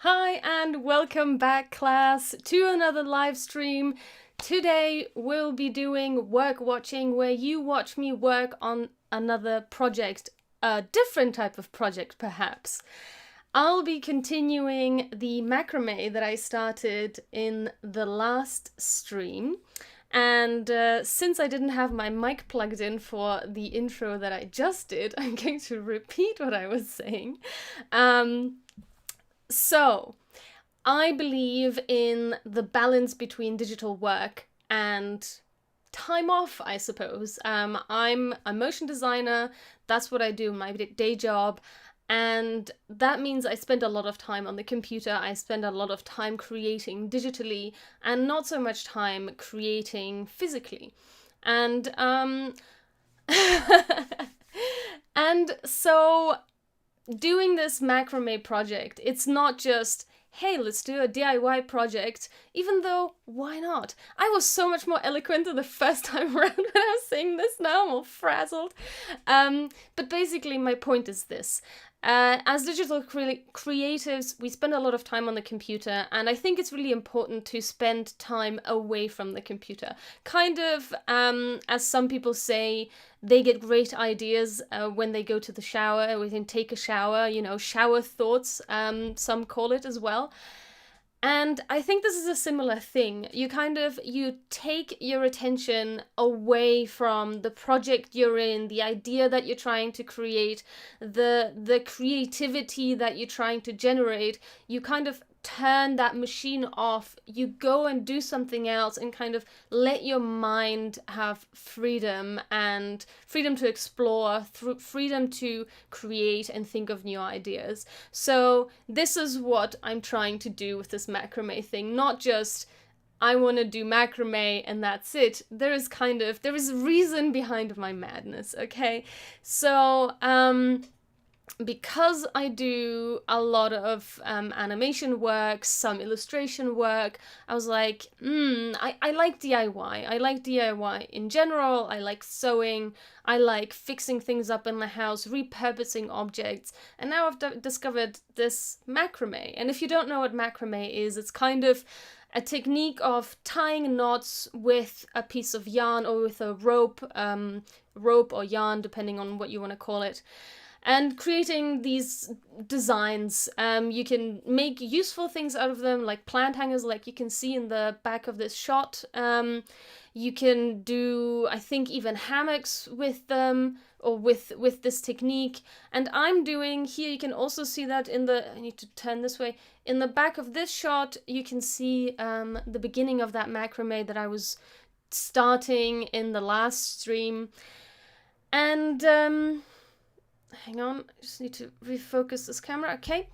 Hi and welcome back, class, to another live stream. Today we'll be doing work watching, where you watch me work on another project, a different type of project perhaps. I'll be continuing the macrame that I started in the last stream. And since I didn't have my mic plugged in for the intro that I just did, I'm going to repeat what I was saying. So, I believe in the balance between digital work and time off, I suppose. I'm a motion designer, that's what I do in my day job, and that means I spend a lot of time on the computer, I spend a lot of time creating digitally, and not so much time creating physically. And, and so doing this macrame project, it's not just, hey, let's do a DIY project, even though, why not? I was so much more eloquent the first time around when I was saying this, now I'm all frazzled. But basically my point is this. As digital creatives, we spend a lot of time on the computer, and I think it's really important to spend time away from the computer. Kind of, as some people say, they get great ideas when they go to the shower, or they take a shower, you know, shower thoughts, some call it as well. And I think this is a similar thing. You take your attention away from the project you're in, the idea that you're trying to create, the creativity that you're trying to generate. You kind of turn that machine off, you go and do something else and kind of let your mind have freedom, and freedom to explore, freedom to create and think of new ideas. So this is what I'm trying to do with this macrame thing, not just I want to do macrame and that's it. There is reason behind my madness, okay? So, because I do a lot of animation work, some illustration work, I was like, I like DIY. I like DIY in general. I like sewing. I like fixing things up in the house, repurposing objects. And now I've discovered this macrame. And if you don't know what macrame is, it's kind of a technique of tying knots with a piece of yarn or with a rope or yarn, depending on what you want to call it, and creating these designs. You can make useful things out of them, like plant hangers, like you can see in the back of this shot. You can do, I think, even hammocks with them, or with this technique. And I'm doing here, you can also see that in the, I need to turn this way, in the back of this shot, you can see the beginning of that macrame that I was starting in the last stream. And hang on, I just need to refocus this camera. Okay.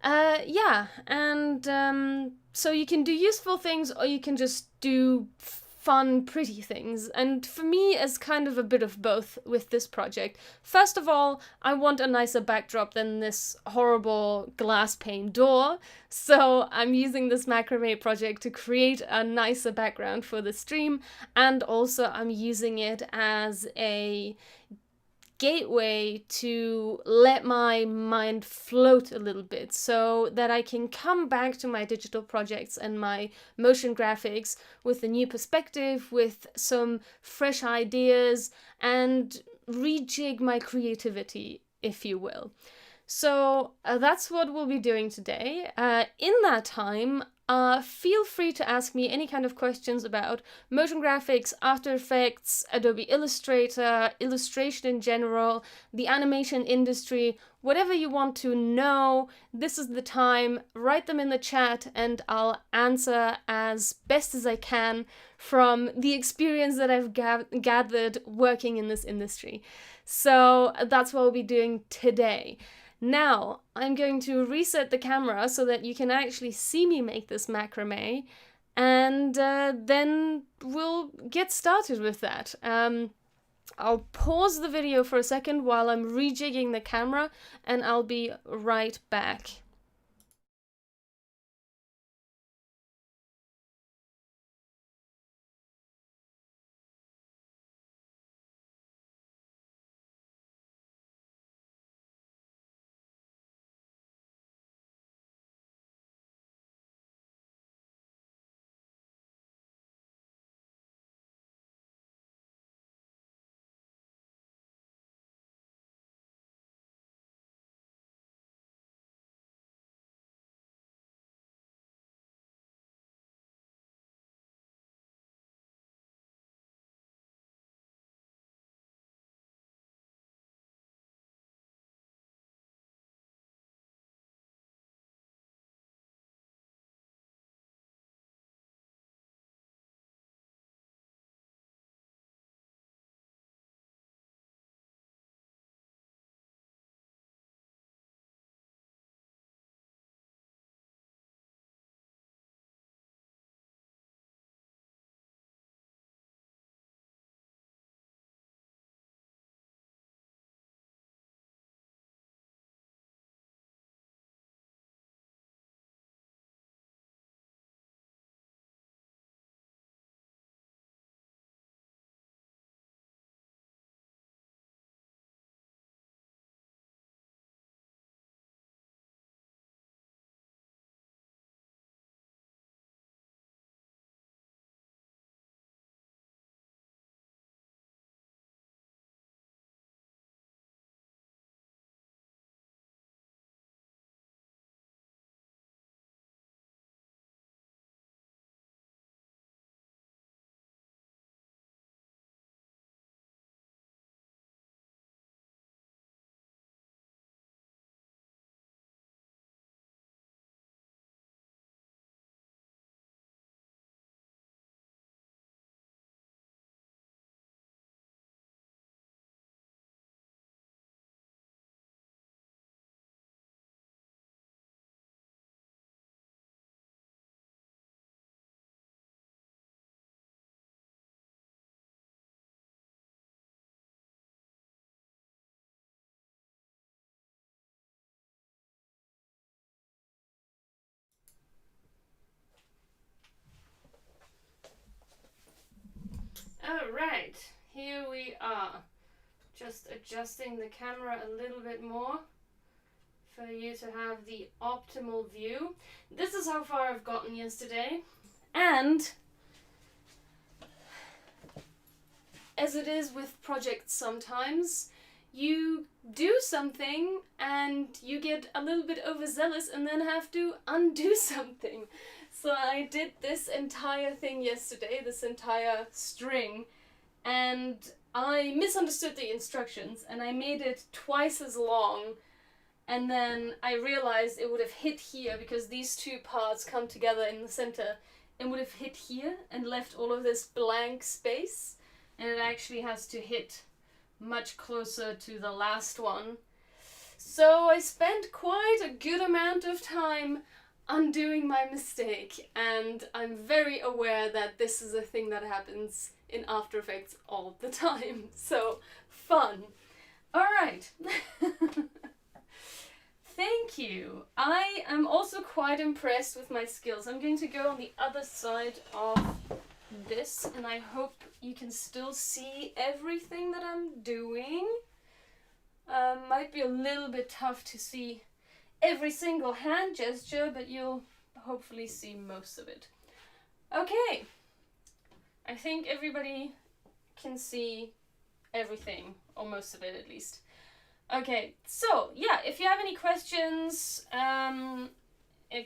Yeah, and so you can do useful things, or you can just do fun, pretty things. And for me, it's kind of a bit of both with this project. First of all, I want a nicer backdrop than this horrible glass pane door, so I'm using this macrame project to create a nicer background for the stream, and also I'm using it as a gateway to let my mind float a little bit, so that I can come back to my digital projects and my motion graphics with a new perspective, with some fresh ideas, and rejig my creativity, if you will. So that's what we'll be doing today. In that time, feel free to ask me any kind of questions about motion graphics, After Effects, Adobe Illustrator, illustration in general, the animation industry, whatever you want to know. This is the time. Write them in the chat and I'll answer as best as I can from the experience that I've gathered working in this industry. So that's what we'll be doing today. Now, I'm going to reset the camera so that you can actually see me make this macrame, and then we'll get started with that. I'll pause the video for a second while I'm rejigging the camera, and I'll be right back. Alright, here we are. Just adjusting the camera a little bit more for you to have the optimal view. This is how far I've gotten yesterday. And as it is with projects sometimes, you do something and you get a little bit overzealous and then have to undo something. So I did this entire thing yesterday, this entire string, and I misunderstood the instructions and I made it twice as long, and then I realized it would have hit here because these two parts come together in the center and would have hit here and left all of this blank space, and it actually has to hit much closer to the last one. So I spent quite a good amount of time undoing my mistake, and I'm very aware that this is a thing that happens in After Effects all the time. So fun. Alright. Thank you. I am also quite impressed with my skills. I'm going to go on the other side of this, and I hope you can still see everything that I'm doing. Might be a little bit tough to see every single hand gesture, but you'll hopefully see most of it. Okay, I think everybody can see everything, or most of it at least. Okay, so yeah, if you have any questions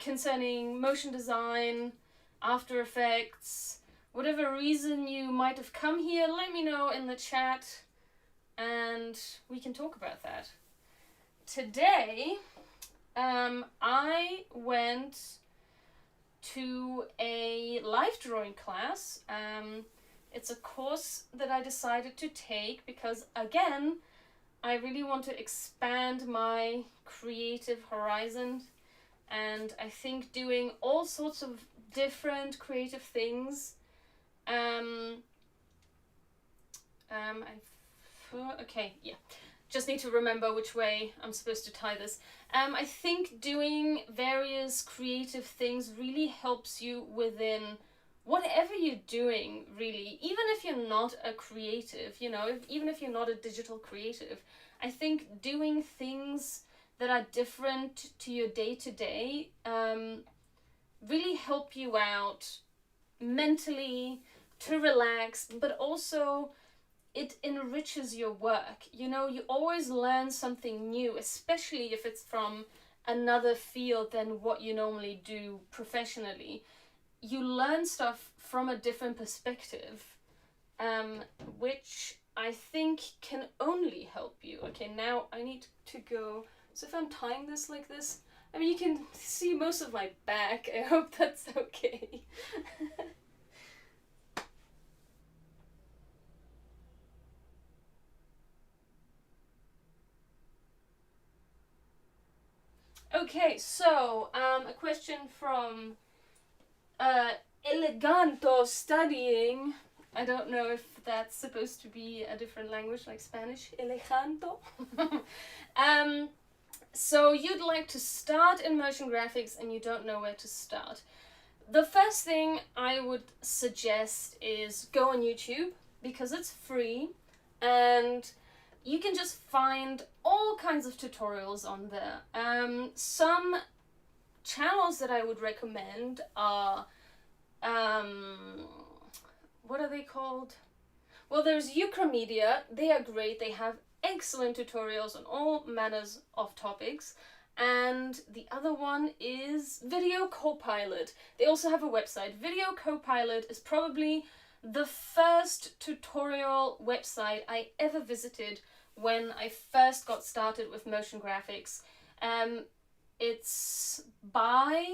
concerning motion design, After Effects, whatever reason you might have come here, let me know in the chat and we can talk about that. Today, I went to a life drawing class. It's a course that I decided to take because, again, I really want to expand my creative horizon, and I think doing all sorts of different creative things. Okay, yeah. Just need to remember which way I'm supposed to tie this. I think doing various creative things really helps you within whatever you're doing, really. Even if you're not a creative, you know, even if you're not a digital creative, I think doing things that are different to your day-to-day really help you out mentally, to relax, but also it enriches your work. You know, you always learn something new, especially if it's from another field than what you normally do professionally. You learn stuff from a different perspective, which I think can only help you. Okay, now I need to go. So if I'm tying this like this, I mean, you can see most of my back. I hope that's okay. Okay, so a question from Eleganto Studying. I don't know if that's supposed to be a different language like Spanish. Eleganto. So you'd like to start in motion graphics and you don't know where to start. The first thing I would suggest is go on YouTube because it's free and you can just find all kinds of tutorials on there. Some channels that I would recommend are, what are they called? Well, there's Macrame. They are great. They have excellent tutorials on all manners of topics. And the other one is Video Copilot. They also have a website. Video Copilot is probably the first tutorial website I ever visited when I first got started with motion graphics. It's by...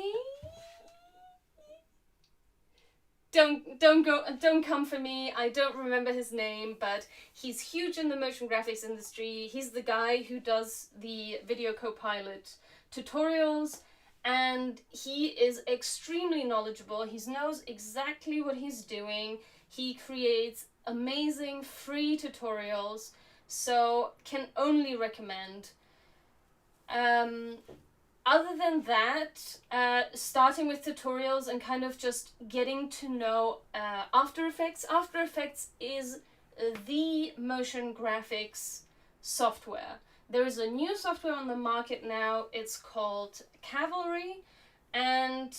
Don't come for me. I don't remember his name, but he's huge in the motion graphics industry. He's the guy who does the Video Copilot tutorials, and he is extremely knowledgeable. He knows exactly what he's doing. He creates amazing free tutorials, so can only recommend. other than that, starting with tutorials and kind of just getting to know After Effects. After Effects is the motion graphics software. There is a new software on the market now. It's called Cavalry, and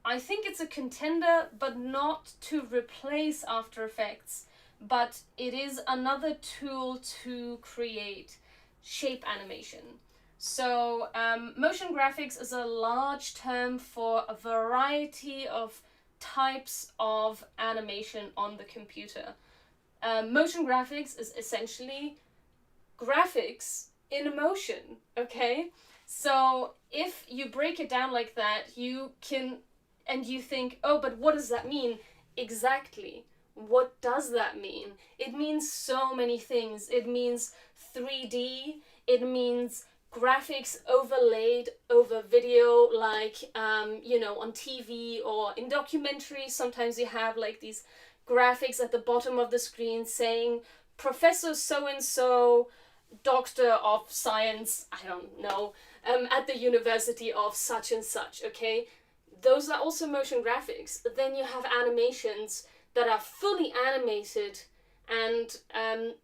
I think it's a contender, but not to replace After Effects, but it is another tool to create shape animation. So motion graphics is a large term for a variety of types of animation on the computer. Motion graphics is essentially graphics in motion, okay? So if you break it down like that, you can, and you think, oh, but what does that mean? Exactly. What does that mean? It means so many things. It means 3D, it means graphics overlaid over video, like on TV or in documentaries. Sometimes you have like these graphics at the bottom of the screen saying Professor so-and-so, Doctor of Science, I don't know, at the University of such and such, okay? Those are also motion graphics. Then you have animations that are fully animated, and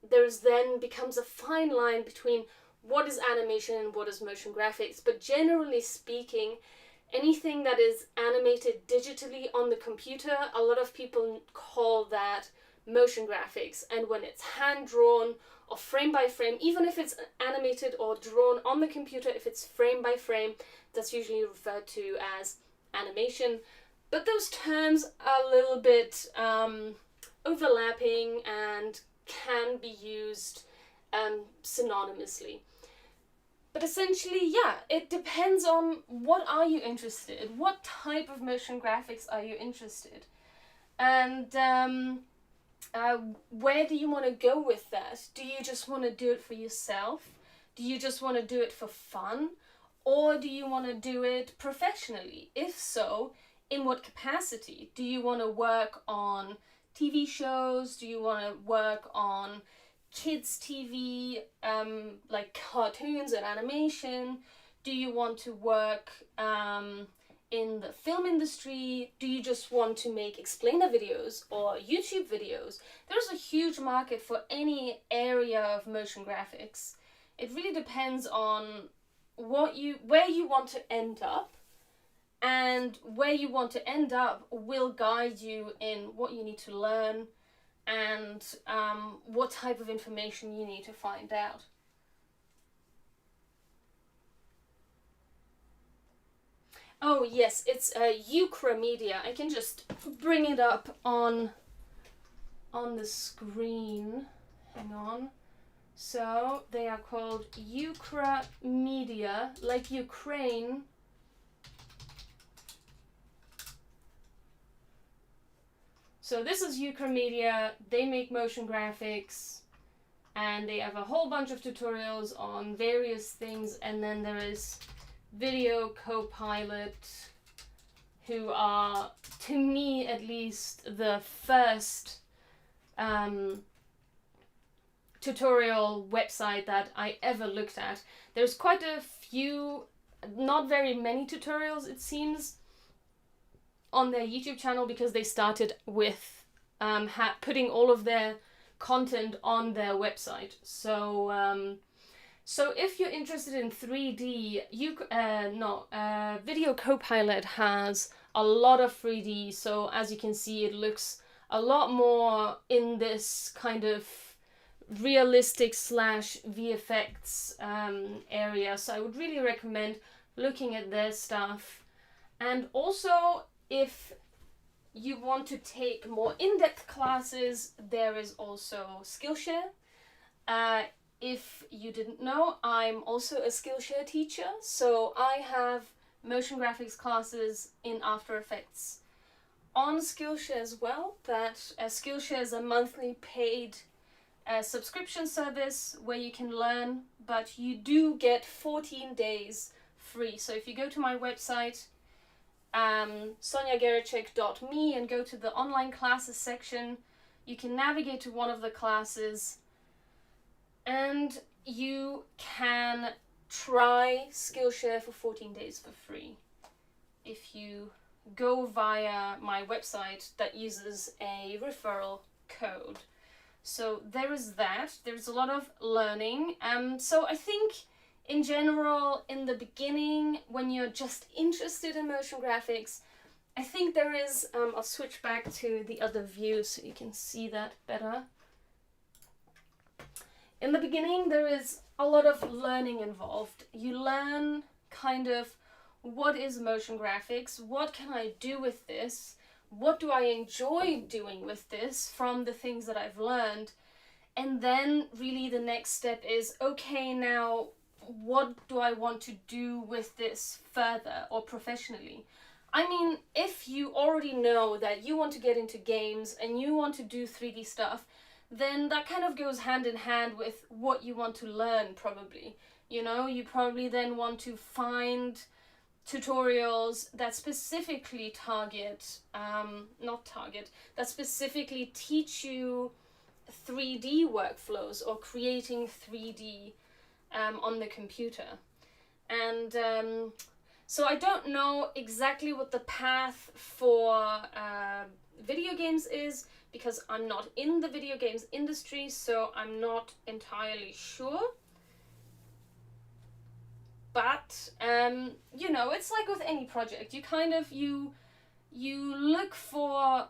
there's then becomes a fine line between what is animation and what is motion graphics. But generally speaking, anything that is animated digitally on the computer, a lot of people call that motion graphics. And when it's hand-drawn or frame by frame, even if it's animated or drawn on the computer, if it's frame by frame, that's usually referred to as animation. But those terms are a little bit overlapping and can be used synonymously. But essentially, yeah, it depends on what are you interested in, what type of motion graphics are you interested, and where do you want to go with that? Do you just want to do it for yourself? Do you just want to do it for fun? Or do you want to do it professionally? If so, in what capacity? Do you want to work on TV shows? Do you want to work on kids TV, like cartoons and animation? Do you want to work in the film industry? Do you just want to make explainer videos or YouTube videos? There's a huge market for any area of motion graphics. It really depends on where you want to end up, and where you want to end up will guide you in what you need to learn and what type of information you need to find out. Oh yes, it's Eucra Media. I can just bring it up on the screen. Hang on. So they are called Eucra Media, like Ukraine. So this is Eucra Media. They make motion graphics, and they have a whole bunch of tutorials on various things. And then there is Video Copilot, who are, to me at least, the first tutorial website that I ever looked at. There's quite a few, not very many tutorials it seems, on their YouTube channel, because they started with putting all of their content on their website. So so if you're interested in 3D, Video Copilot has a lot of 3D. So as you can see, it looks a lot more in this kind of realistic / VFX area. So I would really recommend looking at their stuff. And also, if you want to take more in-depth classes, there is also Skillshare. If you didn't know, I'm also a Skillshare teacher, so I have motion graphics classes in After Effects on Skillshare as well. That Skillshare is a monthly paid subscription service where you can learn, but you do get 14 days free. So if you go to my website, sonjageracsek.me, and go to the online classes section, you can navigate to one of the classes and you can try Skillshare for 14 days for free if you go via my website that uses a referral code. So there is that. There's a lot of learning. So I think in general, in the beginning, when you're just interested in motion graphics, I think there is, I'll switch back to the other view so you can see that better. In the beginning, there is a lot of learning involved. You learn kind of what is motion graphics, what can I do with this, what do I enjoy doing with this from the things that I've learned. And then really the next step is, okay, now what do I want to do with this further or professionally? I mean, if you already know that you want to get into games and you want to do 3D stuff, then that kind of goes hand in hand with what you want to learn probably. You know, you probably then want to find tutorials that specifically that specifically teach you 3D workflows or creating 3D on the computer. And so I don't know exactly what the path for video games is, because I'm not in the video games industry, so I'm not entirely sure. But you know, it's like with any project, you kind of you look for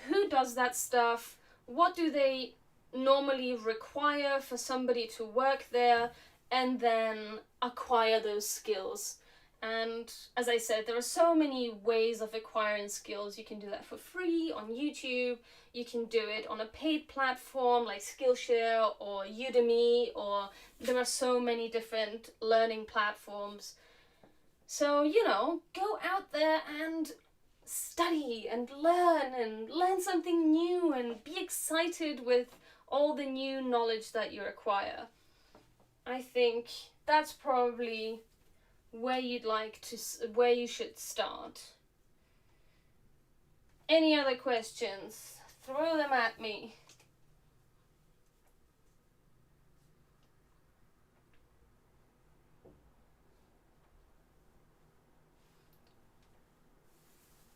who does that stuff, what do they normally require for somebody to work there, and then acquire those skills. And as I said, there are so many ways of acquiring skills. You can do that for free on YouTube. You can do it on a paid platform like Skillshare or Udemy, or there are so many different learning platforms. So, you know, go out there and study and learn something new and be excited with all the new knowledge that you acquire. I think that's probably where where you should start. Any other questions? Throw them at me.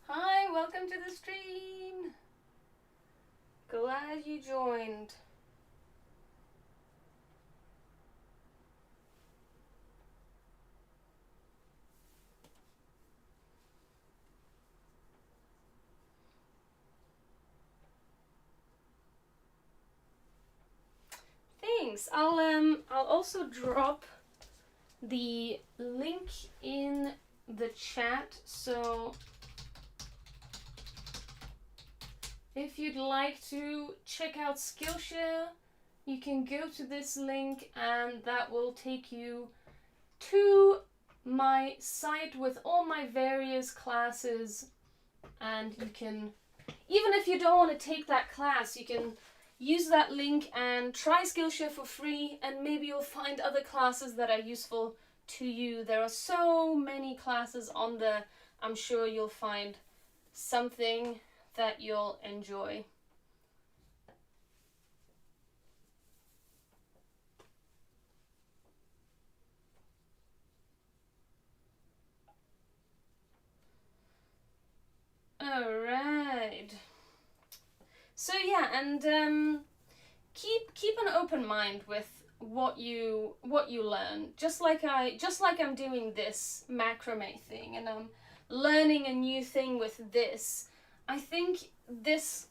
Hi, welcome to the stream. Glad you joined. Thanks. I'll also drop the link in the chat, so if you'd like to check out Skillshare, you can go to this link and that will take you to my site with all my various classes, and you can, even if you don't want to take that class, you can use that link and try Skillshare for free, and maybe you'll find other classes that are useful to you. There are so many classes on there. I'm sure you'll find something that you'll enjoy. All right. So yeah, and keep an open mind with what you learn. Just like I'm doing this macrame thing, and I'm learning a new thing with this. I think this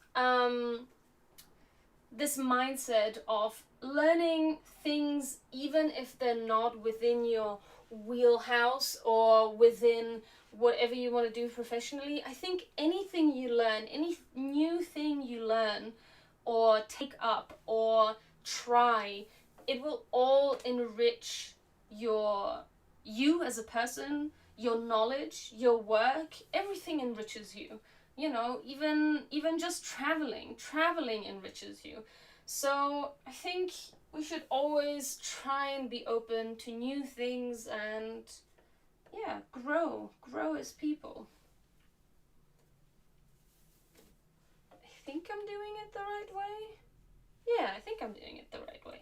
this mindset of learning things even if they're not within your wheelhouse or within whatever you want to do professionally, I think anything you learn, any new thing you learn or take up or try, it will all enrich you as a person, your knowledge, your work. Everything enriches you. You know, even just traveling enriches you. So I think we should always try and be open to new things and yeah, grow as people. I think I'm doing it the right way. Yeah, I think I'm doing it the right way.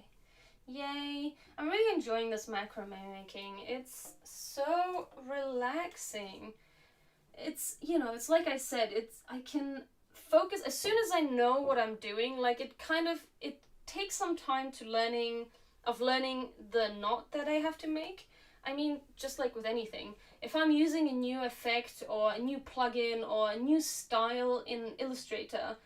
Yay. I'm really enjoying this macrame making. It's so relaxing. It's, you know, it's like I said, I can focus as soon as I know what I'm doing. Like it takes some time to learning the knot that I have to make. I mean, just like with anything, if I'm using a new effect or a new plugin or a new style in Illustrator,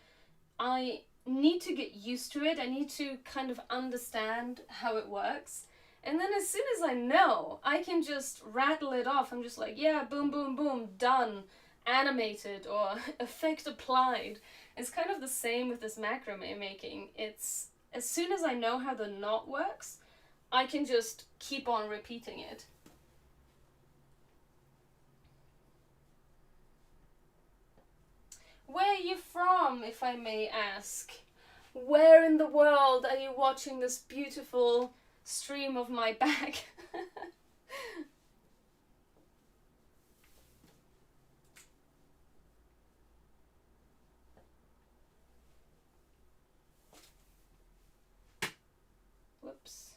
I need to get used to it. I need to kind of understand how it works. And then as soon as I know, I can just rattle it off. I'm just like, yeah, boom, boom, boom, done, animated or effect applied. It's kind of the same with this macrame making. It's as soon as I know how the knot works, I can just keep on repeating it. Where are you from, if I may ask? Where in the world are you watching this beautiful stream of my back? Whoops.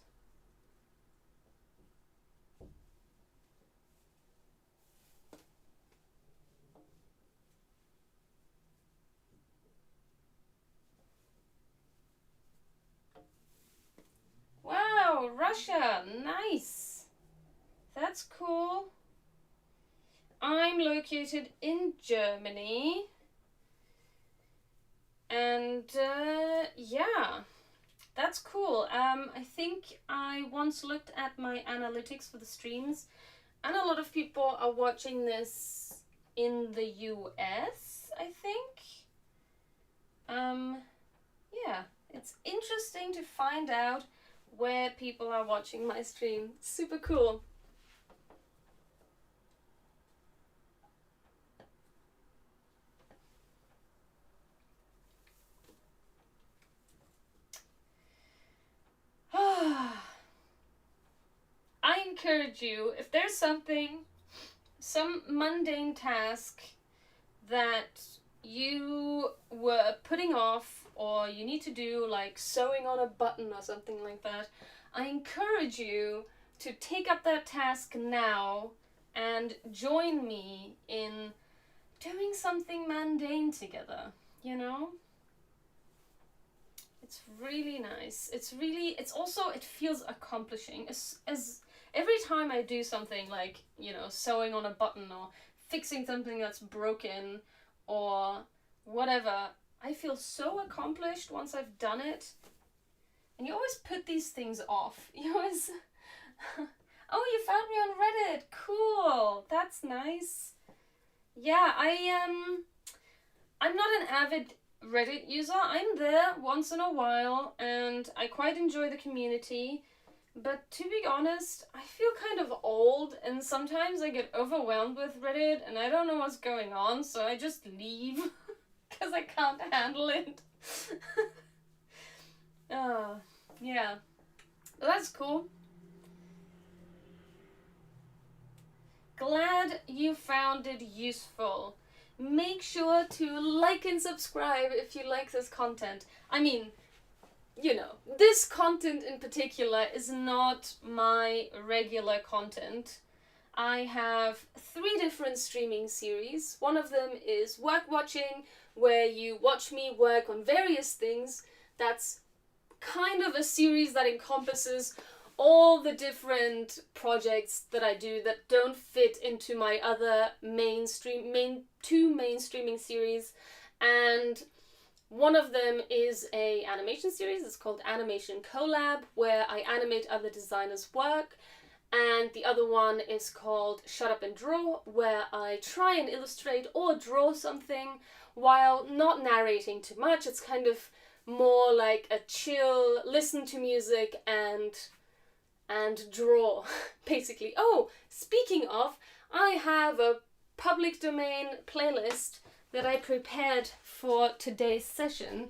Wow, Russia, nice. That's cool. I'm located in Germany. And yeah, that's cool. I think I once looked at my analytics for the streams, and a lot of people are watching this in the US, I think. Yeah, it's interesting to find out where people are watching my stream. Super cool. I encourage you, if there's some mundane task that you were putting off or you need to do, like sewing on a button or something like that, I encourage you to take up that task now and join me in doing something mundane together, you know? It's really nice. It's also, it feels accomplishing. As every time I do something like, you know, sewing on a button or fixing something that's broken or whatever, I feel so accomplished once I've done it. And you always put these things off. You always, oh, you found me on Reddit. Cool. That's nice. Yeah, I'm not an avid Reddit user. I'm there once in a while and I quite enjoy the community. But to be honest, I feel kind of old and sometimes I get overwhelmed with Reddit and I don't know what's going on, so I just leave because I can't handle it. Yeah. Well, that's cool. Glad you found it useful. Make sure to like and subscribe if you like this content. I mean, you know, this content in particular is not my regular content. I have 3 different streaming series. One of them is work watching, where you watch me work on various things. That's kind of a series that encompasses all the different projects that I do that don't fit into my other two main streaming series. And one of them is a animation series. It's called Animation Collab, where I animate other designers' work. And the other one is called Shut Up and Draw, where I try and illustrate or draw something while not narrating too much. It's kind of more like a chill, listen to music and draw, basically. Oh, speaking of, I have a public domain playlist that I prepared for today's session.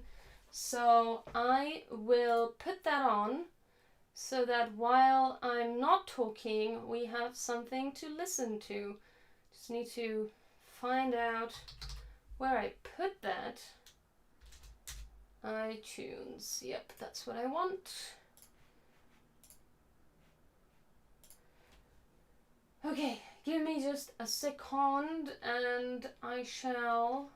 So I will put that on so that while I'm not talking, we have something to listen to. Just need to find out where I put that. iTunes, yep, that's what I want. Okay, give me just a second and I shall...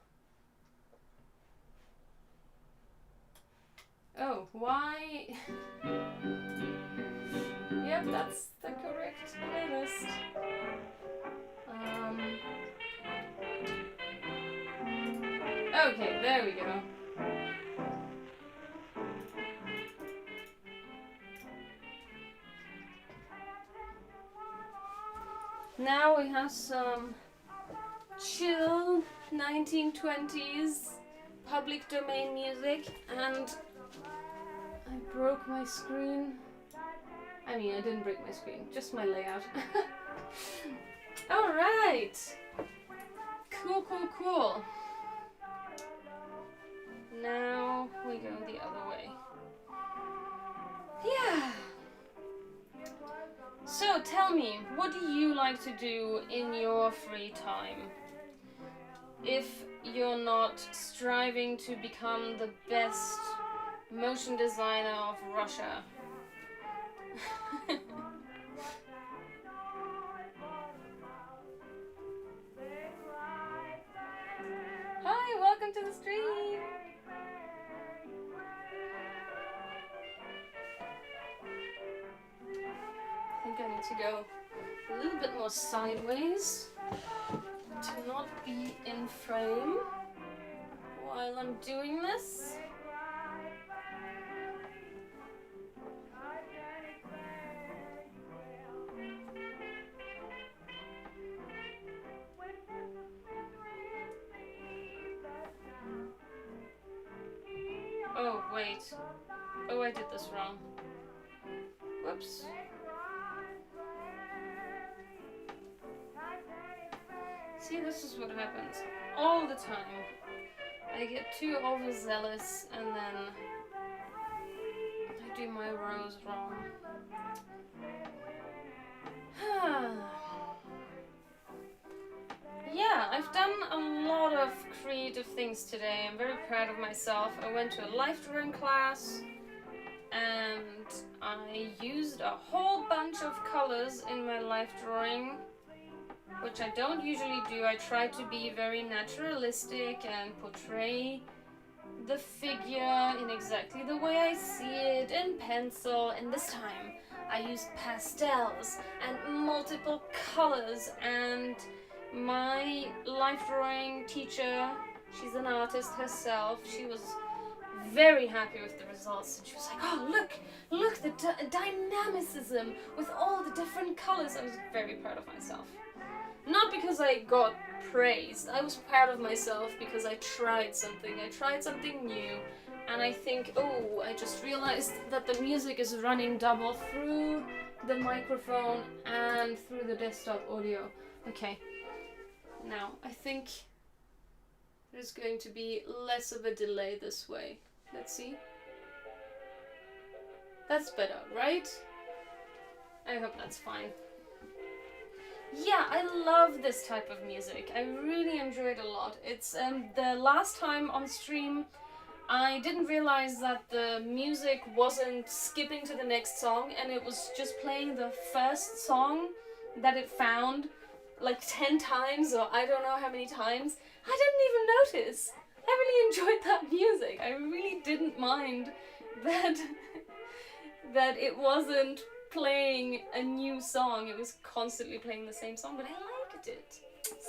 Oh, why? Yep, that's the correct playlist. Okay, there we go. Now we have some chill 1920s public domain music, and I broke my screen. I mean, I didn't break my screen, just my layout. Alright! Cool, cool, cool. Now we go the other way. Yeah! So tell me, what do you like to do in your free time? If you're not striving to become the best motion designer of Russia. Hi, welcome to the stream! I think I need to go a little bit more sideways to not be in frame while I'm doing this. Oh, wait. Oh, I did this wrong. Whoops. See, this is what happens all the time. I get too overzealous and then I do my rows wrong. Yeah, I've done a lot of creative things today. I'm very proud of myself. I went to a life drawing class and I used a whole bunch of colors in my life drawing, which I don't usually do. I try to be very naturalistic and portray the figure in exactly the way I see it, in pencil, and this time I used pastels and multiple colors, and my life drawing teacher, she's an artist herself, she was very happy with the results, and she was like, oh look the dynamicism with all the different colors. I was very proud of myself. Not because I got praised, I was proud of myself because I tried something new, and I think, oh, I just realized that the music is running double through the microphone and through the desktop audio. Okay, now I think there's going to be less of a delay this way. Let's see. That's better, right? I hope that's fine. Yeah, I love this type of music. I really enjoy it a lot. It's the last time on stream I didn't realize that the music wasn't skipping to the next song and it was just playing the first song that it found like 10 times or I don't know how many times. I didn't even notice. I really enjoyed that music. I really didn't mind that it wasn't playing a new song. It was constantly playing the same song, but I liked it.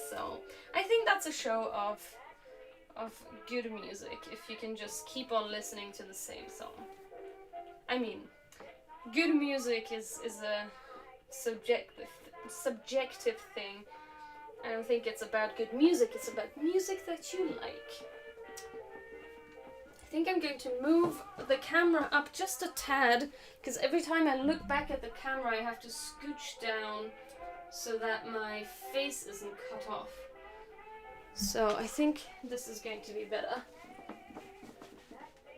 So I think that's a show of good music, if you can just keep on listening to the same song. I mean, good music is a subjective thing. I don't think it's about good music, it's about music that you like. I think I'm going to move the camera up just a tad, because every time I look back at the camera I have to scooch down so that my face isn't cut off. So I think this is going to be better.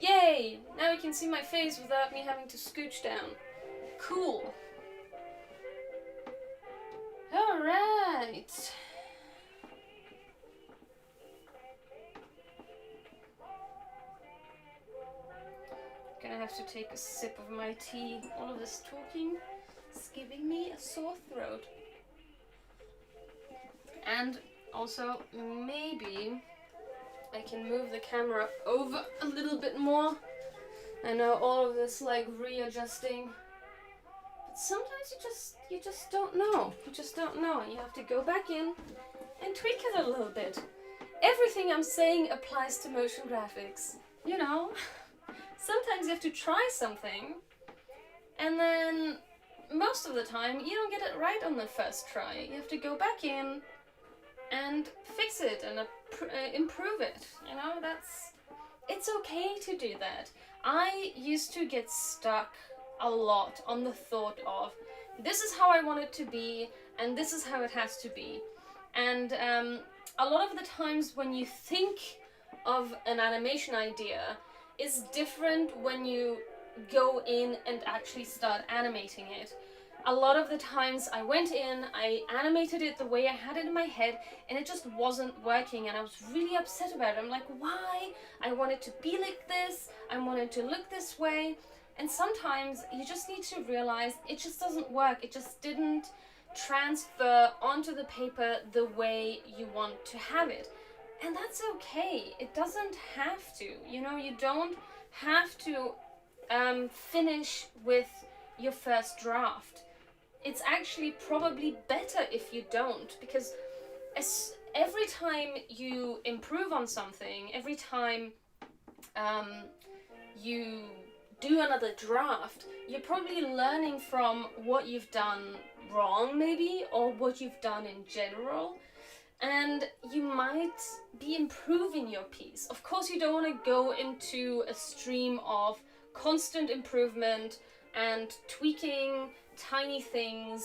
Yay! Now you can see my face without me having to scooch down. Cool. Alright. Gonna have to take a sip of my tea. All of this talking is giving me a sore throat. And also, maybe I can move the camera over a little bit more. I know all of this like readjusting, but sometimes you just don't know. You just don't know. You have to go back in and tweak it a little bit. Everything I'm saying applies to motion graphics. You know, sometimes you have to try something, and then most of the time you don't get it right on the first try. You have to go back in and fix it and improve it. You know, it's okay to do that. I used to get stuck a lot on the thought of, this is how I want it to be, and this is how it has to be. And a lot of the times when you think of an animation idea is different when you go in and actually start animating it. A lot of the times I went in, I animated it the way I had it in my head, and it just wasn't working, and I was really upset about it. I'm like, why? I want it to be like this, I want it to look this way. And sometimes you just need to realize it just doesn't work. It just didn't transfer onto the paper the way you want to have it. And that's okay. It doesn't have to. You know, you don't have to finish with your first draft. It's actually probably better if you don't, because every time you improve on something, every time you do another draft, you're probably learning from what you've done wrong maybe, or what you've done in general, and you might be improving your piece. Of course, you don't want to go into a stream of constant improvement and tweaking tiny things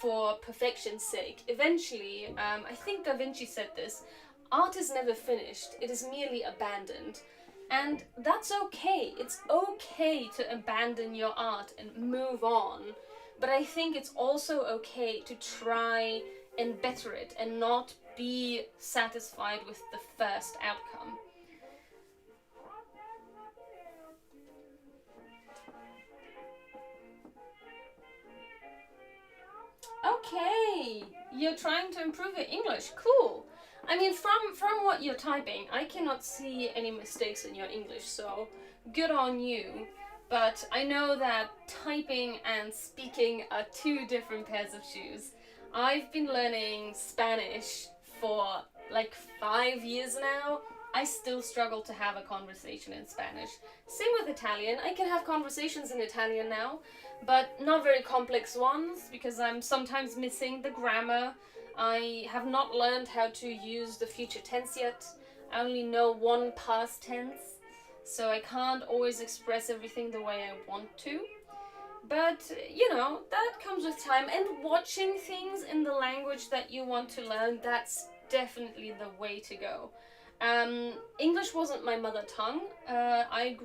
for perfection's sake. Eventually, I think Da Vinci said this, art is never finished, it is merely abandoned. And that's okay. It's okay to abandon your art and move on. But I think it's also okay to try and better it and not be satisfied with the first outcome. Okay, you're trying to improve your English. Cool. I mean, from what you're typing, I cannot see any mistakes in your English, so good on you. But I know that typing and speaking are two different pairs of shoes. I've been learning Spanish for like 5 years now. I still struggle to have a conversation in Spanish. Same with Italian. I can have conversations in Italian now, but not very complex ones, because I'm sometimes missing the grammar. I have not learned how to use the future tense yet. I only know one past tense, so I can't always express everything the way I want to. But, you know, that comes with time, and watching things in the language that you want to learn, that's definitely the way to go. English wasn't my mother tongue. I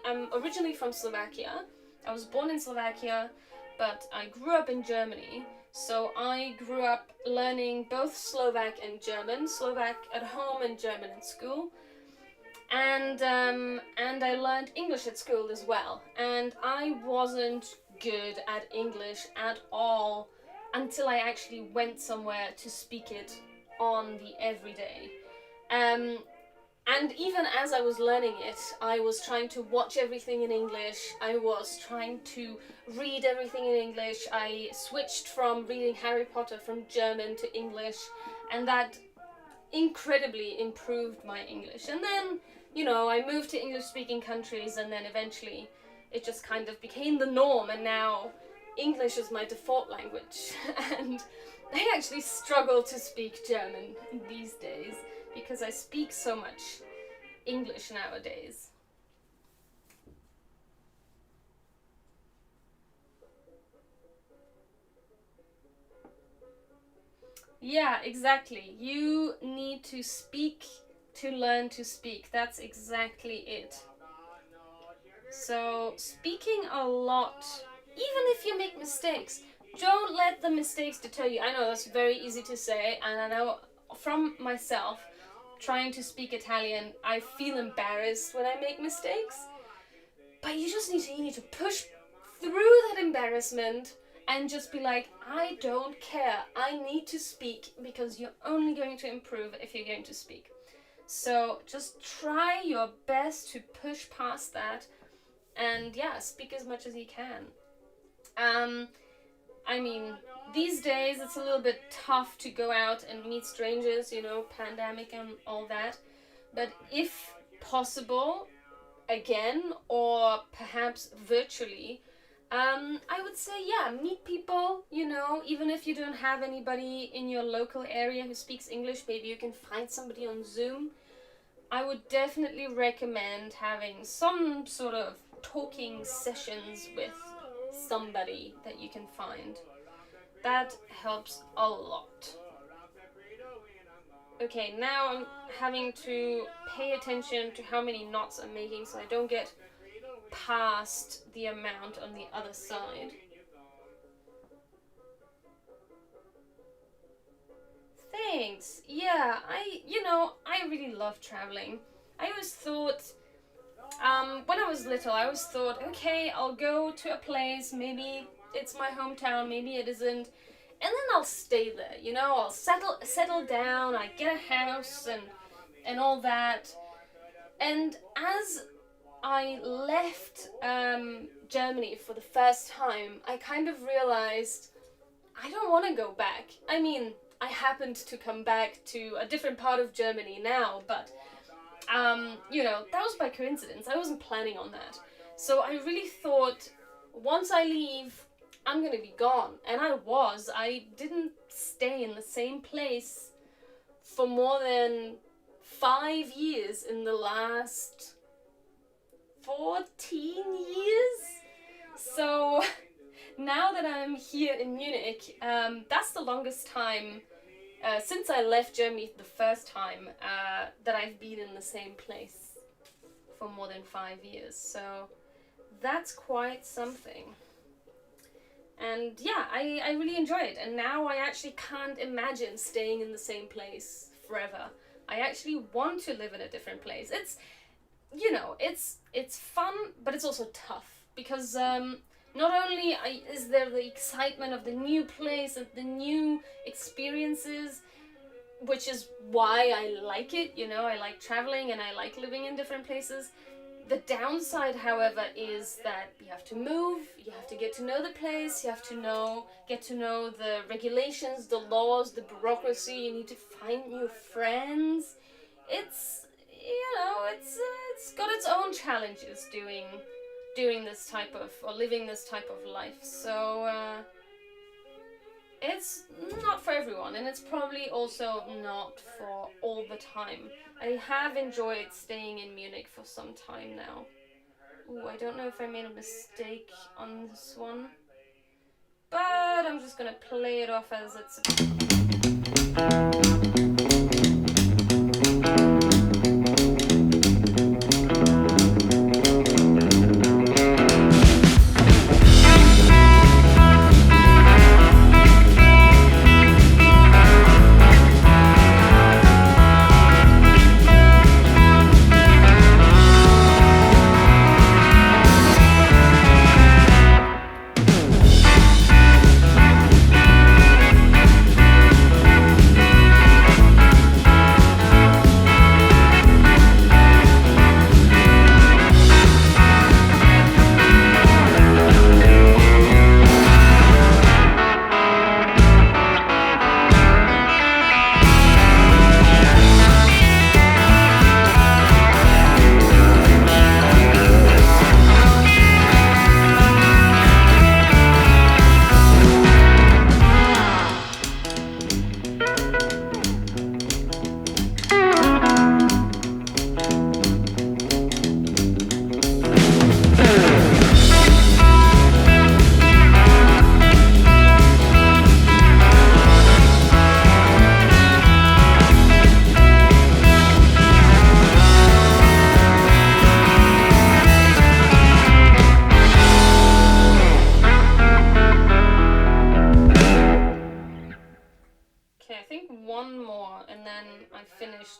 am originally from Slovakia. I was born in Slovakia, but I grew up in Germany. So I grew up learning both Slovak and German, Slovak at home and German in school. And I learned English at school as well. And I wasn't good at English at all until I actually went somewhere to speak it on the everyday. And even as I was learning it, I was trying to watch everything in English. I was trying to read everything in English. I switched from reading Harry Potter from German to English, and that incredibly improved my English. And then, you know, I moved to English-speaking countries, and then eventually it just kind of became the norm, and now English is my default language. And I actually struggle to speak German these days, because I speak so much English nowadays. Yeah, exactly. You need to speak to learn to speak. That's exactly it. So, speaking a lot, even if you make mistakes, don't let the mistakes deter you. I know that's very easy to say, and I know from myself, trying to speak Italian, I feel embarrassed when I make mistakes. But you need to push through that embarrassment and just be like, I don't care, I need to speak, because you're only going to improve if you're going to speak. So just try your best to push past that, and yeah, speak as much as you can. I mean, these days it's a little bit tough to go out and meet strangers, pandemic and all that. But if possible, again, or perhaps virtually, I would say, yeah, meet people, even if you don't have anybody in your local area who speaks English, maybe you can find somebody on Zoom. I would definitely recommend having some sort of talking sessions with somebody that you can find. That helps a lot. Okay, now I'm having to pay attention to how many knots I'm making so I don't get past the amount on the other side. Thanks. Yeah, I really love traveling. I always thought, when I was little, I always thought, okay, I'll go to a place, maybe it's my hometown, maybe it isn't, and then I'll stay there, I'll settle down, I get a house and all that. And as I left Germany for the first time, I kind of realized I don't want to go back. I mean, I happened to come back to a different part of Germany now, but that was by coincidence. I wasn't planning on that. So I really thought, once I leave, I'm gonna be gone. And I was. I didn't stay in the same place for more than 5 years in the last 14 years. So now that I'm here in Munich, that's the longest time since I left Germany the first time that I've been in the same place for more than 5 years. So that's quite something. And yeah, I really enjoy it. And now I actually can't imagine staying in the same place forever. I actually want to live in a different place. It's, it's fun, but it's also tough. Because not only is there the excitement of the new place, of the new experiences, which is why I like it, I like traveling and I like living in different places. The downside, however, is that you have to move, you have to get to know the place, you have to get to know the regulations, the laws, the bureaucracy, you need to find new friends. It's, it's got its own challenges doing this type of, or living this type of life. So, it's not for everyone, and it's probably also not for all the time. I have enjoyed staying in Munich for some time now. Ooh, I don't know if I made a mistake on this one, but I'm just gonna play it off as it's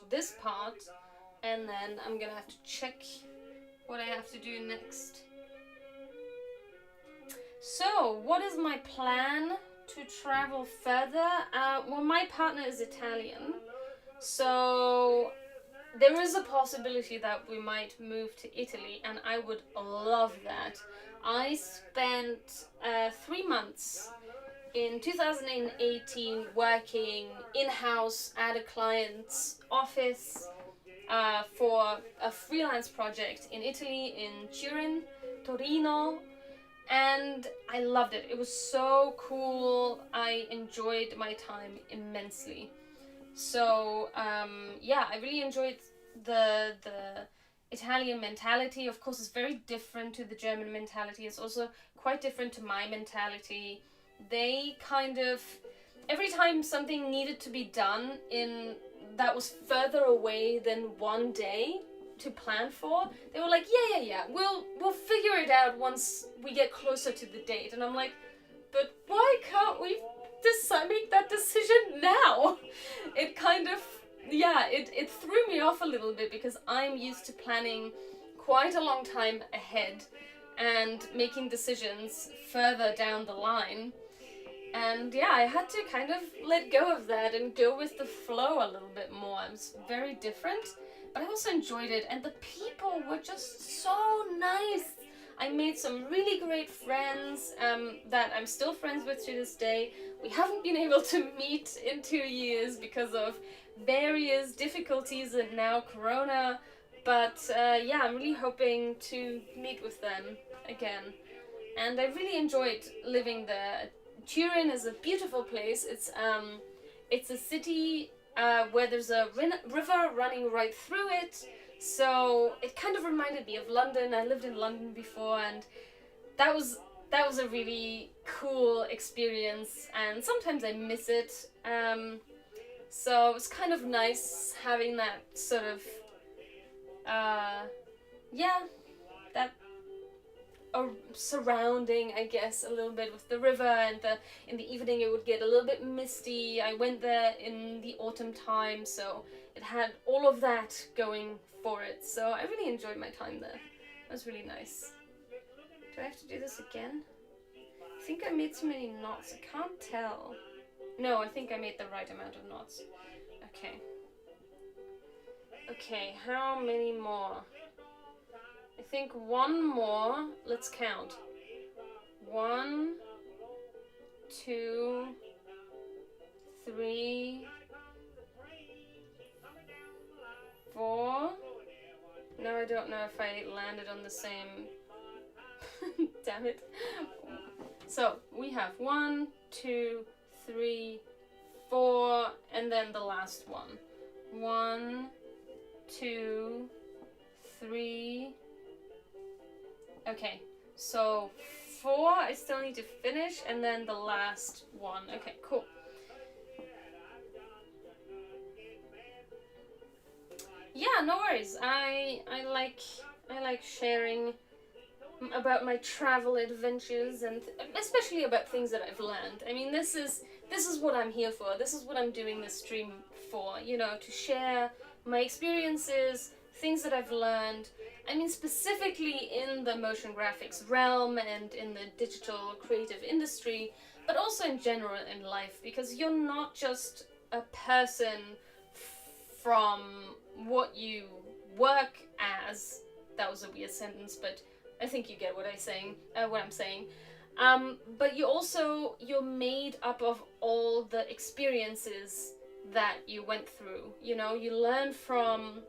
this part, and then I'm gonna have to check what I have to do next. So, what is my plan to travel further? Well, my partner is Italian, so there is a possibility that we might move to Italy, and I would love that. I spent 3 months in 2018 working in-house at a client's office for a freelance project in Italy, in Turin, Torino, and I loved it. It was so cool. I enjoyed my time immensely. So yeah, I really enjoyed the Italian mentality. Of course, it's very different to the German mentality. It's also quite different to my mentality. They kind of, every time something needed to be done in that was further away than one day to plan for, they were like, yeah, we'll figure it out once we get closer to the date. And I'm like, but why can't we make that decision now? It kind of, yeah, it threw me off a little bit, because I'm used to planning quite a long time ahead and making decisions further down the line. And yeah, I had to kind of let go of that and go with the flow a little bit more. It was very different, but I also enjoyed it, and the people were just so nice. I made some really great friends that I'm still friends with to this day. We haven't been able to meet in 2 years because of various difficulties and now Corona, but yeah, I'm really hoping to meet with them again. And I really enjoyed living there. Turin is a beautiful place. It's a city where there's a river running right through it. So it kind of reminded me of London. I lived in London before, and that was a really cool experience, and sometimes I miss it. So it was kind of nice having that sort of yeah, that surrounding, I guess, a little bit with the river, and in the evening it would get a little bit misty. I went there in the autumn time, so it had all of that going for it. So I really enjoyed my time there. It was really nice. Do I have to do this again? I think I made too many knots. I can't tell. No, I think I made the right amount of knots. Okay. Okay, how many more? I think one more. Let's count. 1, 2, 3, 4. Now I don't know if I landed on the same. Damn it. So we have 1, 2, 3, 4, and then the last one. 1, 2, 3. Okay, so 4 I still need to finish, and then the last one. Okay, cool. Yeah, no worries. I like sharing about my travel adventures, and especially about things that I've learned. I mean, this is what I'm here for. This is what I'm doing this stream for, you know, to share my experiences, things that I've learned. I mean, specifically in the motion graphics realm and in the digital creative industry, but also in general in life, because you're not just a person from what you work as. That was a weird sentence, but I think you get what I'm saying. But you're made up of all the experiences that you went through. You know, you learn from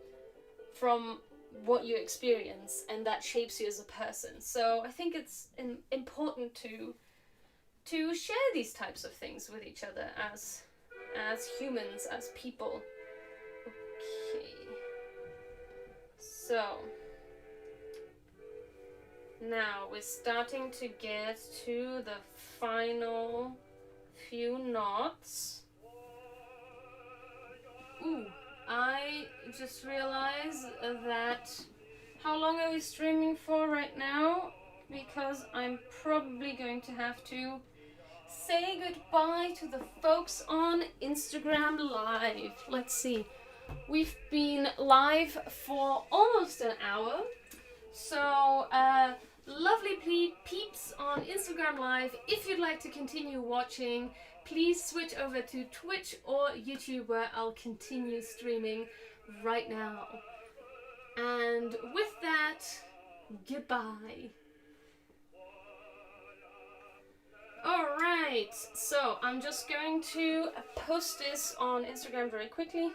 what you experience, and that shapes you as a person. So I think it's important to share these types of things with each other as humans, as people. Okay. So now we're starting to get to the final few knots. Ooh, I just realized that how long are we streaming for right now? Because I'm probably going to have to say goodbye to the folks on Instagram Live. Let's see. We've been live for almost an hour. So lovely peeps on Instagram Live, if you'd like to continue watching, please switch over to Twitch or YouTube, where I'll continue streaming right now. And with that, goodbye. Alright, so I'm just going to post this on Instagram very quickly.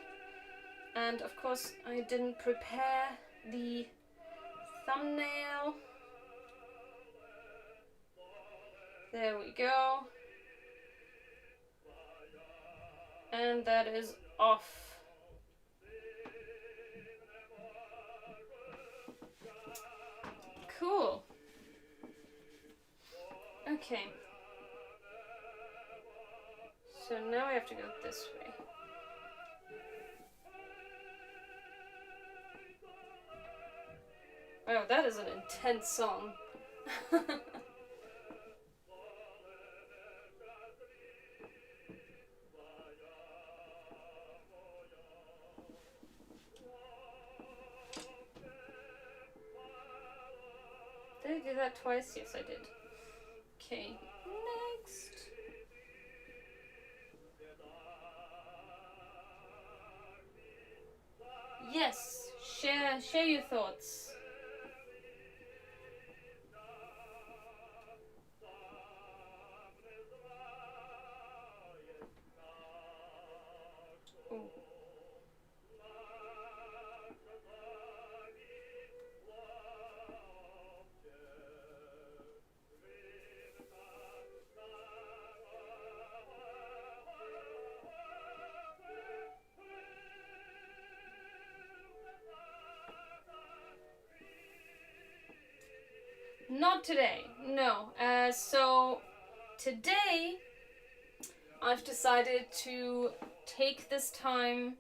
And of course, I didn't prepare the thumbnail. There we go. And that is off. Cool. Okay. So now I have to go this way. Oh, that is an intense song. Did I do that twice? Yes, I did. Okay, next. Yes, share your thoughts. Ooh. Not today, no. So today I've decided to take this time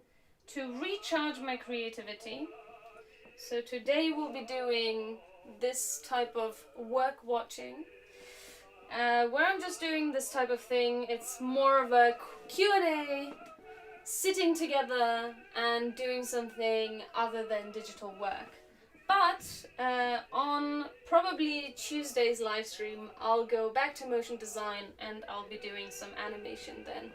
to recharge my creativity. So today we'll be doing this type of work watching, where I'm just doing this type of thing. It's more of a Q&A, sitting together and doing something other than digital work. But on probably Tuesday's live stream, I'll go back to motion design and I'll be doing some animation then.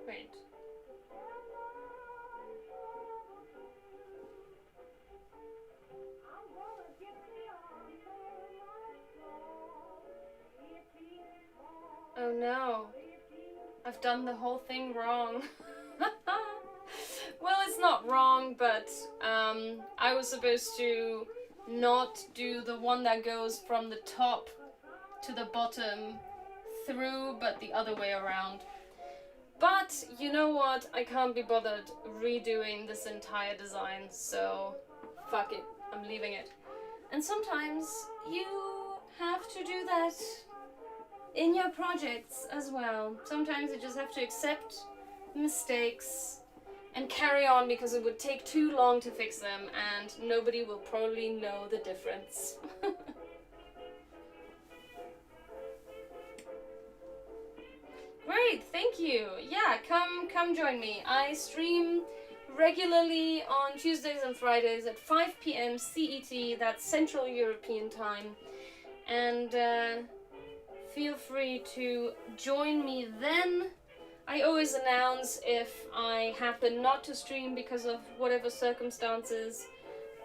Wait. Oh no, I've done the whole thing wrong. Well, it's not wrong, but I was supposed to not do the one that goes from the top to the bottom through, but the other way around. But you know what, I can't be bothered redoing this entire design, so fuck it, I'm leaving it. And sometimes you have to do that in your projects as well. Sometimes you just have to accept mistakes and carry on, because it would take too long to fix them and nobody will probably know the difference. Great, thank you. Yeah, come join me. I stream regularly on Tuesdays and Fridays at 5 p.m. CET, that's Central European time. And feel free to join me then. I always announce if I happen not to stream because of whatever circumstances,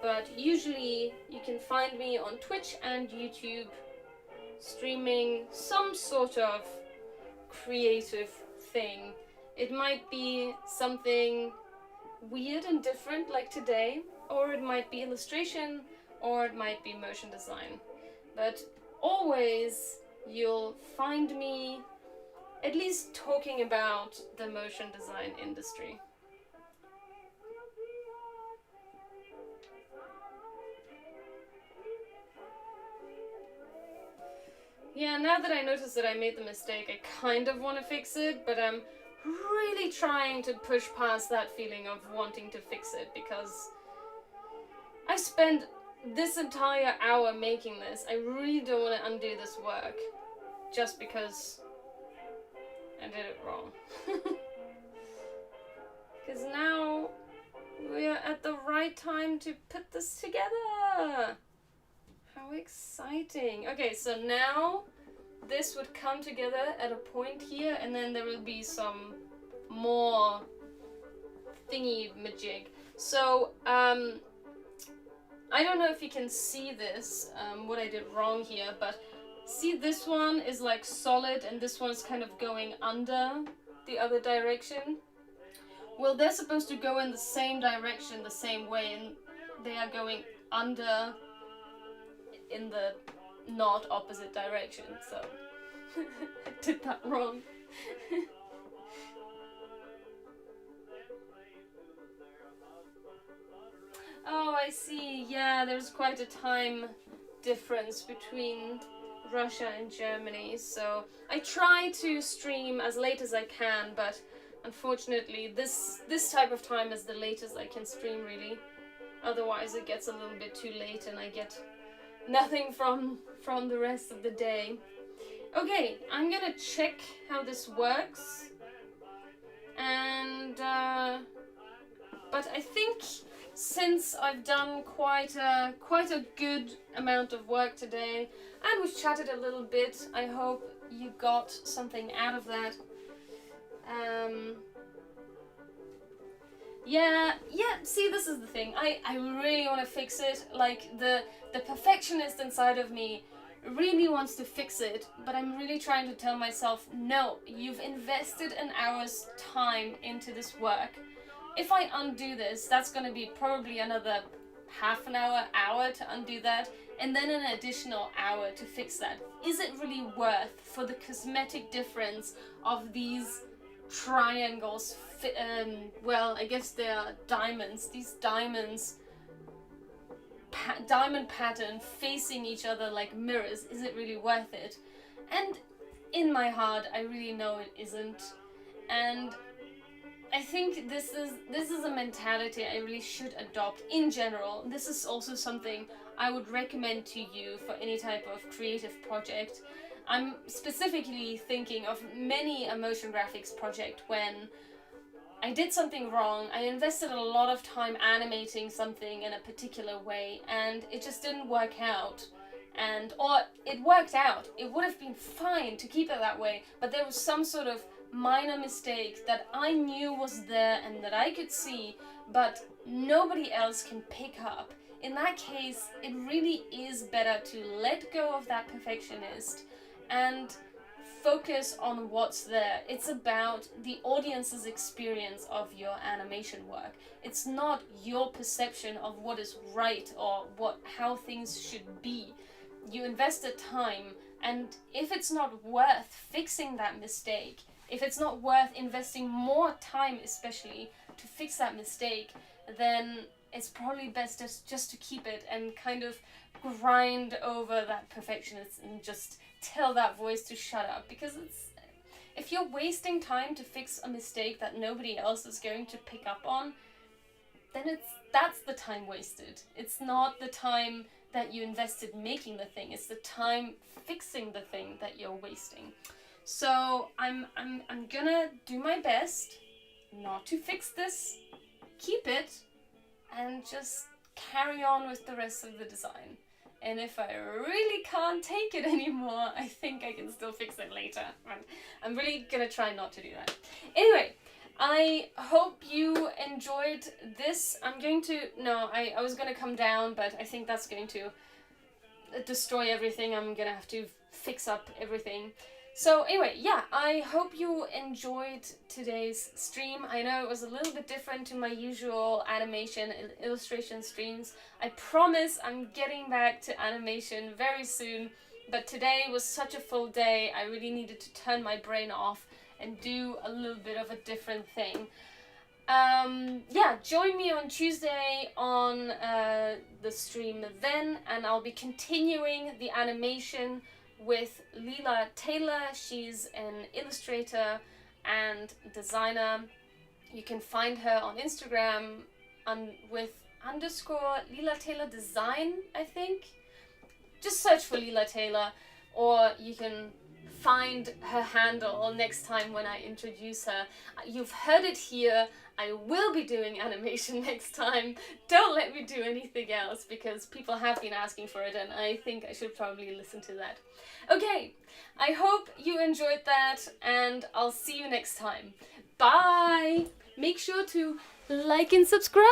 but usually you can find me on Twitch and YouTube streaming some sort of creative thing. It might be something weird and different like today, or it might be illustration, or it might be motion design. But always you'll find me at least talking about the motion design industry. Yeah, now that I noticed that I made the mistake, I kind of want to fix it, but I'm really trying to push past that feeling of wanting to fix it, because I spent this entire hour making this. I really don't want to undo this work just because I did it wrong. Because now we're at the right time to put this together. How exciting. Okay, so now this would come together at a point here, and then there will be some more thingy majig. So, I don't know if you can see this, what I did wrong here, but see, this one is like solid and this one's kind of going under the other direction. Well, they're supposed to go in the same direction the same way, and they are going under in the not opposite direction, so I did that wrong. Oh, I see. Yeah, there's quite a time difference between Russia and Germany, so I try to stream as late as I can, but unfortunately this type of time is the latest I can stream, really. Otherwise it gets a little bit too late and I get nothing from the rest of the day. Okay, I'm gonna check how this works, and but I think since I've done quite a good amount of work today, and we've chatted a little bit, I hope you got something out of that. Yeah, see, this is the thing. I really want to fix it. Like, the perfectionist inside of me really wants to fix it, but I'm really trying to tell myself, no, you've invested an hour's time into this work. If I undo this, that's going to be probably another half an hour to undo that, and then an additional hour to fix that. Is it really worth, for the cosmetic difference of these triangles, well, I guess they are diamonds, these diamonds, diamond pattern facing each other like mirrors, is it really worth it? And in my heart, I really know it isn't. And I think this is a mentality I really should adopt in general. This is also something I would recommend to you for any type of creative project. I'm specifically thinking of many a motion graphics project when I did something wrong. I invested a lot of time animating something in a particular way and it just didn't work out. Or it worked out. It would have been fine to keep it that way, but there was some sort of minor mistake that I knew was there and that I could see, but nobody else can pick up. In that case, it really is better to let go of that perfectionist and focus on what's there. It's about the audience's experience of your animation work. It's not your perception of what is right or how things should be. You invested time, and if it's not worth fixing that mistake, if it's not worth investing more time especially to fix that mistake, then it's probably best just to keep it and kind of grind over that perfectionist and just tell that voice to shut up. Because if you're wasting time to fix a mistake that nobody else is going to pick up on, then that's the time wasted. It's not the time that you invested making the thing, it's the time fixing the thing that you're wasting. So I'm gonna do my best not to fix this, keep it, and just carry on with the rest of the design. And if I really can't take it anymore, I think I can still fix it later. And I'm really gonna try not to do that. Anyway, I hope you enjoyed this. I was gonna come down, but I think that's going to destroy everything. I'm gonna have to fix up everything. So anyway, yeah, I hope you enjoyed today's stream. I know it was a little bit different to my usual animation illustration streams. I promise I'm getting back to animation very soon, but today was such a full day, I really needed to turn my brain off and do a little bit of a different thing. Yeah, join me on Tuesday on the stream then, and I'll be continuing the animation with Leela Taylor. She's an illustrator and designer. You can find her on Instagram with underscore Leela Taylor Design, I think. Just search for Leela Taylor, or you can find her handle next time when I introduce her. You've heard it here. I will be doing animation next time. Don't let me do anything else, because people have been asking for it and I think I should probably listen to that. Okay, I hope you enjoyed that and I'll see you next time. Bye! Make sure to like and subscribe!